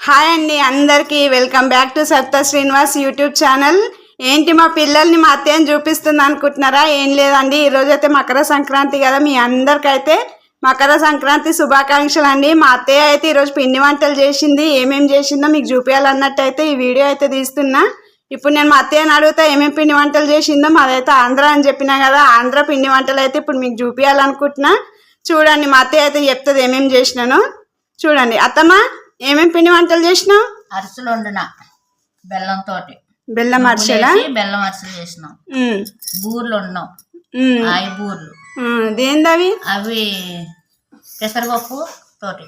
Hi అండి అందరికీ welcome back to సప్త శ్రీనివాస్ యూట్యూబ్ ఛానల్. ఏంటి మా పిల్లల్ని మా అత్తయ్యని చూపిస్తుంది అనుకుంటున్నారా? ఏం లేదండి, ఈరోజు అయితే మకర సంక్రాంతి కదా, మీ అందరికైతే మకర సంక్రాంతి శుభాకాంక్షలు అండి. మా అత్తయ్య అయితే ఈరోజు పిండి వంటలు చేసింది. ఏమేమి చేసిందో మీకు చూపించాలన్నట్టు అయితే ఈ వీడియో అయితే తీస్తున్నా. ఇప్పుడు నేను మా అత్తయ్యని అడుగుతా ఏమేమి పిండి వంటలు చేసిందో. మాదైతే ఆంధ్ర అని చెప్పినా కదా, ఆంధ్ర పిండి వంటలు అయితే ఇప్పుడు మీకు చూపించాలనుకుంటున్నా. చూడండి, మా అత్తయ్య అయితే చెప్తుంది ఏమేమి చేసినాను. చూడండి అత్తమ్మ, ఏమేమి పిండి వంటలు చేసినావు? అరిసెలు వండిన బెల్లంతో. బెల్లం అరిసెలా? బెల్లం అరిసెలు చేసినాం. బూర్లు వండినాం, ఆయి బూర్లు. దేందవి? అవి పెసరపప్పు తోటి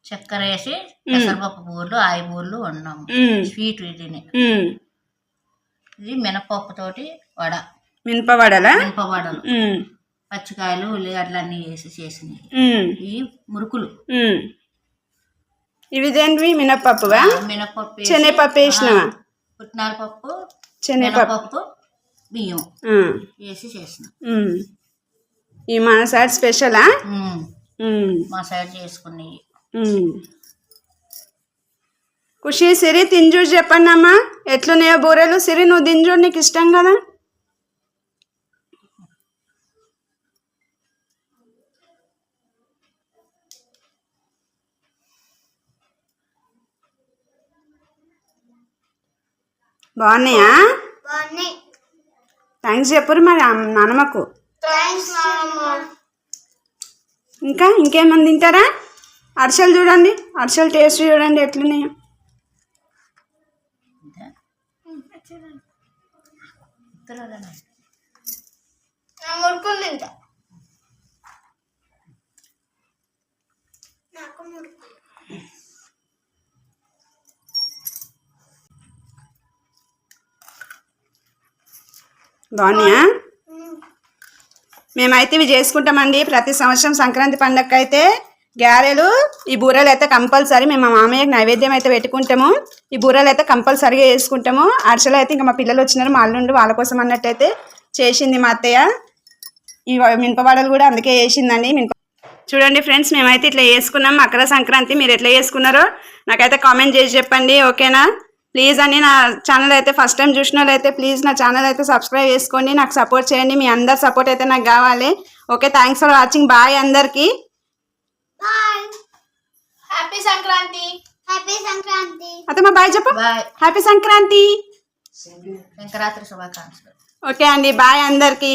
చక్కెర వేసి పెసరపప్పు బూర్లు, ఆయి బూర్లు వండినాము. స్వీట్ ఇదిని. ఇది మినపప్పు తోటి వడ. మినపవడలా? మినపవడలు, పచ్చికాయలు, ఉల్లిగడ్డలు అన్నీ వేసి చేసినాయి. ఇవి మురుకులు. ఇవి దేనివి? మినపప్పుగా? మినపప్పు, శనగపప్పు వేసినావా? పుట్నాల పప్పు, శనగపప్పు, బియ్యం వేసి చేసిన. ఈ మన సైడ్ స్పెషలా? మా సైడ్ చేసుకున్నాయి. ఖుషి, సిరి తింజూడు చెప్పండి అమ్మా, ఎట్లున్నాయో బూరెలు. సిరి నువ్వు తింజూడు, నీకు ఇష్టం కదా. బాగున్నాయా? థ్యాంక్స్ చెప్పురు మరి నాన్నమ్మకు. ఇంకా ఇంకేమన్నా తింటారా? అరిసెలు చూడండి, అరిసెలు టేస్ట్ చూడండి ఎట్లున్నాయో. బాగున్నాయా? మేమైతే ఇవి చేసుకుంటామండి ప్రతి సంవత్సరం సంక్రాంతి పండగకి అయితే. గారెలు, ఈ బూరెలు అయితే కంపల్సరీ మేము మా మామయ్యకి నైవేద్యం అయితే పెట్టుకుంటాము. ఈ బూరెలు అయితే కంపల్సరీగా వేసుకుంటాము. అరిసెలు అయితే ఇంకా మా పిల్లలు వచ్చినారు, మా అల్లుండి వాళ్ళ కోసం అన్నట్టయితే చేసింది మా అత్తయ్య. ఈ మినపవాడలు కూడా అందుకే వేసిందండి. చూడండి ఫ్రెండ్స్, మేమైతే ఇట్లా వేసుకున్నాం మకర సంక్రాంతి. మీరు ఎట్లా చేసుకున్నారో నాకైతే కామెంట్ చేసి చెప్పండి, ఓకేనా? ప్లీజ్ అండి, నా ఛానల్ అయితే ఫస్ట్ టైం చూసిన వాళ్ళు అయితే ప్లీజ్ నా ఛానల్ అయితే సబ్స్క్రైబ్ చేసుకోండి, నాకు సపోర్ట్ చేయండి. మీ అందరి సపోర్ట్ అయితే నాకు కావాలి. Okay, thanks for watching. Bye అందరికి. హ్యాపీ సంక్రాంతి. హ్యాపీ సంక్రాంతి. అత్తమ్మ బాయ్ చెప్పు. హ్యాపీ సంక్రాంతి. సంక్రాంతి శుభాకాంక్షలు. ఓకే అండి, బాయ్ అందరికి.